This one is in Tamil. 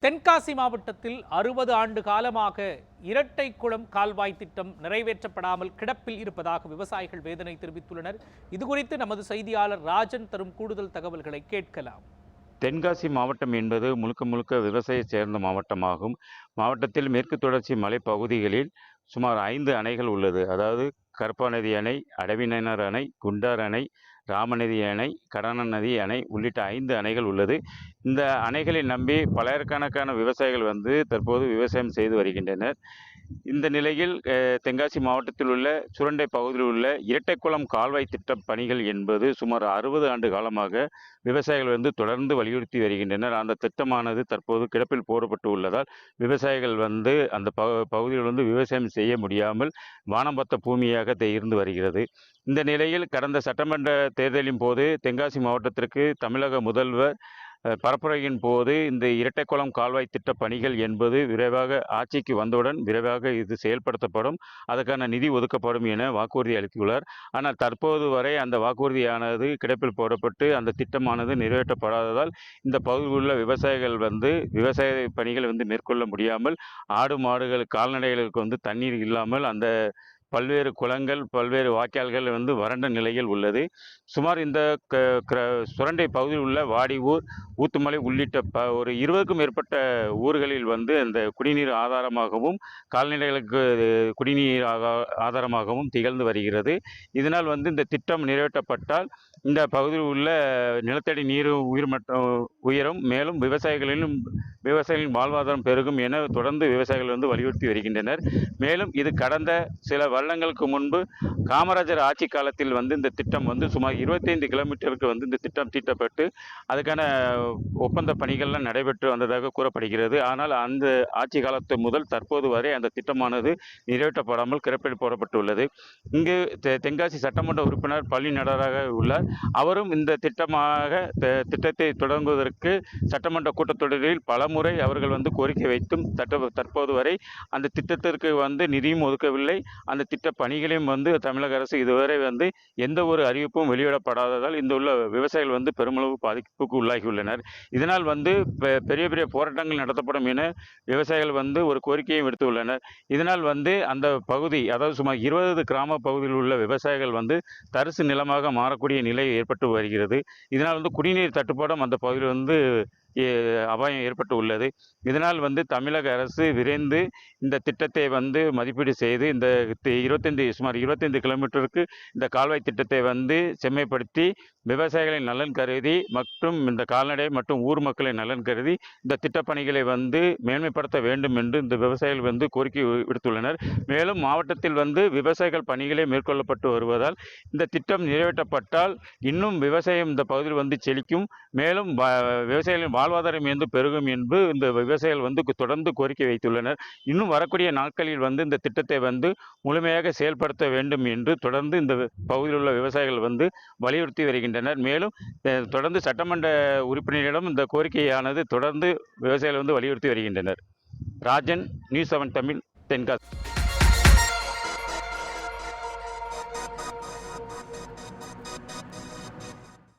தென்காசி மாவட்டத்தில் 60 ஆண்டு காலமாக இரட்டை குளம் கால்வாய் திட்டம் நிறைவேற்றப்படாமல் கிடப்பில் இருப்பதாக விவசாயிகள் வேதனை தெரிவித்துள்ளனர். இதுகுறித்து நமது செய்தியாளர் ராஜன் தரும் கூடுதல் தகவல்களை கேட்கலாம். தென்காசி மாவட்டம் என்பது முழுக்க முழுக்க விவசாய சேர்ந்த மாவட்டமாகும். மாவட்டத்தில் மேற்கு தொடர்ச்சி மலைப்பகுதிகளில் சுமார் 5 அணைகள் உள்ளது. அதாவது கருப்பாநதி அணை, அடவிநயினார் அணை, குண்டார் அணை, ராமநதி அணை, கடனநதி அணை உள்ளிட்ட 5 அணைகள் உள்ளது. இந்த அணைகளை நம்பி பல்லாயிரக்கணக்கான விவசாயிகள் தற்போது விவசாயம் செய்து வருகின்றனர். இந்த நிலையில் தென்காசி மாவட்டத்தில் உள்ள சுரண்டை பகுதியில் உள்ள இரட்டைக்குளம் கால்வாய் திட்ட பணிகள் என்பது சுமார் 60 ஆண்டு காலமாக விவசாயிகள் தொடர்ந்து வலியுறுத்தி வருகின்றனர். அந்த திட்டமானது தற்போது கிடப்பில் போடப்பட்டு உள்ளதால் விவசாயிகள் அந்த பகுதியில் விவசாயம் செய்ய முடியாமல் வானம் பார்த்த பூமியாக இருந்து வருகிறது. இந்த நிலையில் கடந்த சட்டமன்ற தேர்தலின் போது தென்காசி மாவட்டத்திற்கு தமிழக முதல்வர் பரப்புரையின் போது இந்த இரட்டைக்குளம் கால்வாய் திட்ட பணிகள் என்பது விரைவாக ஆட்சிக்கு வந்தவுடன் விரைவாக இது செயல்படுத்தப்படும், அதற்கான நிதி ஒதுக்கப்படும் என வாக்குறுதி அளித்துள்ளார். ஆனால் தற்போது வரை அந்த வாக்குறுதியானது கிடப்பில் போடப்பட்டு அந்த திட்டமானது நிறைவேற்றப்படாததால் இந்த பகுதியில் உள்ள விவசாயிகள் விவசாய பணிகள் மேற்கொள்ள முடியாமல் ஆடு மாடுகள் கால்நடைகளுக்கு தண்ணீர் இல்லாமல் அந்த பல்வேறு குளங்கள் பல்வேறு வாய்க்கால்கள் வறண்ட நிலையில் உள்ளது. சுமார் இந்த சுரண்டை பகுதியில் உள்ள வாடியூர், ஊத்துமலை உள்ளிட்ட ஒரு 20க்கும் மேற்பட்ட ஊர்களில் அந்த குடிநீர் ஆதாரமாகவும் கால்நடைகளுக்கு குடிநீர் ஆதாரமாகவும் திகழ்ந்து வருகிறது. இதனால் இந்த திட்டம் நிறைவேற்றப்பட்டால் இந்த பகுதியில் உள்ள நிலத்தடி நீர் உயிர்மட்டம் உயரும், மேலும் விவசாயிகளின் வாழ்வாதாரம் பெருகும் என தொடர்ந்து விவசாயிகள் வலியுறுத்தி வருகின்றனர். மேலும் இது கடந்த சில வருடங்களுக்கு முன்பு காமராஜர் ஆட்சி காலத்தில் இந்த திட்டம் சுமார் 25 கிலோமீட்டருக்கு இந்த திட்டம் தீட்டப்பட்டு அதுக்கான ஒப்பந்த பணிகள்லாம் நடைபெற்று வந்ததாக கூறப்படுகிறது. ஆனால் அந்த ஆட்சி காலத்து முதல் தற்போது வரை அந்த திட்டமானது நிறைவேற்றப்படாமல் கிடப்பில் போடப்பட்டுள்ளது. இங்கு தென்காசி சட்டமன்ற உறுப்பினர் பழனி நடராக உள்ளார். அவரும் இந்த திட்டத்தை தொடங்குவதற்கு சட்டமன்ற கூட்டத்தொடரில் பலமுறை அவர்கள் கோரிக்கை வைத்தும் தற்போது வரை அந்த திட்டத்திற்கு நிதியும் ஒதுக்கவில்லை. அந்த திட்ட பணிகளையும் தமிழக அரசு இதுவரை எந்த ஒரு அறிவிப்பும் வெளியிடப்படாததால் இந்த உள்ள விவசாயிகள் பெருமளவு பாதிப்புக்கு உள்ளாகியுள்ளனர். இதனால் பெரிய பெரிய போராட்டங்கள் நடத்தப்படும் என விவசாயிகள் ஒரு கோரிக்கையும் விடுத்துள்ளனர். இதனால் அந்த பகுதி, அதாவது சுமார் 20 கிராம பகுதியில் உள்ள விவசாயிகள் தரிசு நிலமாக மாறக்கூடிய நிலை ஏற்பட்டு வருகிறது. இதனால் குடிநீர் தட்டுப்பாடும் அந்த பகுதியில் அபாயம் ஏற்பட்டு உள்ளது. இதனால் தமிழக அரசு விரைந்து இந்த திட்டத்தை மதிப்பீடு செய்து இந்த சுமார் 25 கிலோமீட்டருக்கு இந்த கால்வாய் திட்டத்தை செம்மைப்படுத்தி விவசாயிகளின் நலன் கருதி மற்றும் இந்த கால்நடை மற்றும் ஊர் மக்களின் நலன் கருதி இந்த திட்டப்பணிகளை மேன்மைப்படுத்த வேண்டும் என்று இந்த விவசாயிகள் கோரிக்கை விடுத்துள்ளனர். மேலும் மாவட்டத்தில் விவசாயிகள் பணிகளை மேற்கொள்ளப்பட்டு வருவதால் இந்த திட்டம் நிறைவேற்றப்பட்டால் இன்னும் விவசாயம் இந்த பகுதியில் செழிக்கும், மேலும் விவசாயிகளின் வாழ்வாதாரம் பெருகும் என்று இந்த விவசாயிகள் தொடர்ந்து கோரிக்கை வைத்துள்ளனர். இன்னும் வரக்கூடிய நாட்களில் இந்த திட்டத்தை முழுமையாக செயல்படுத்த வேண்டும் என்று தொடர்ந்து இந்த பகுதியில் உள்ள விவசாயிகள் வலியுறுத்தி வருகின்றனர். மேலும் தொடர்ந்து சட்டமன்ற உறுப்பினரிடம் இந்த கோரிக்கையானது தொடர்ந்து விவசாயிகள் வலியுறுத்தி வருகின்றனர். ராஜன், நியூஸ் 7 தமிழ், தென்காசி.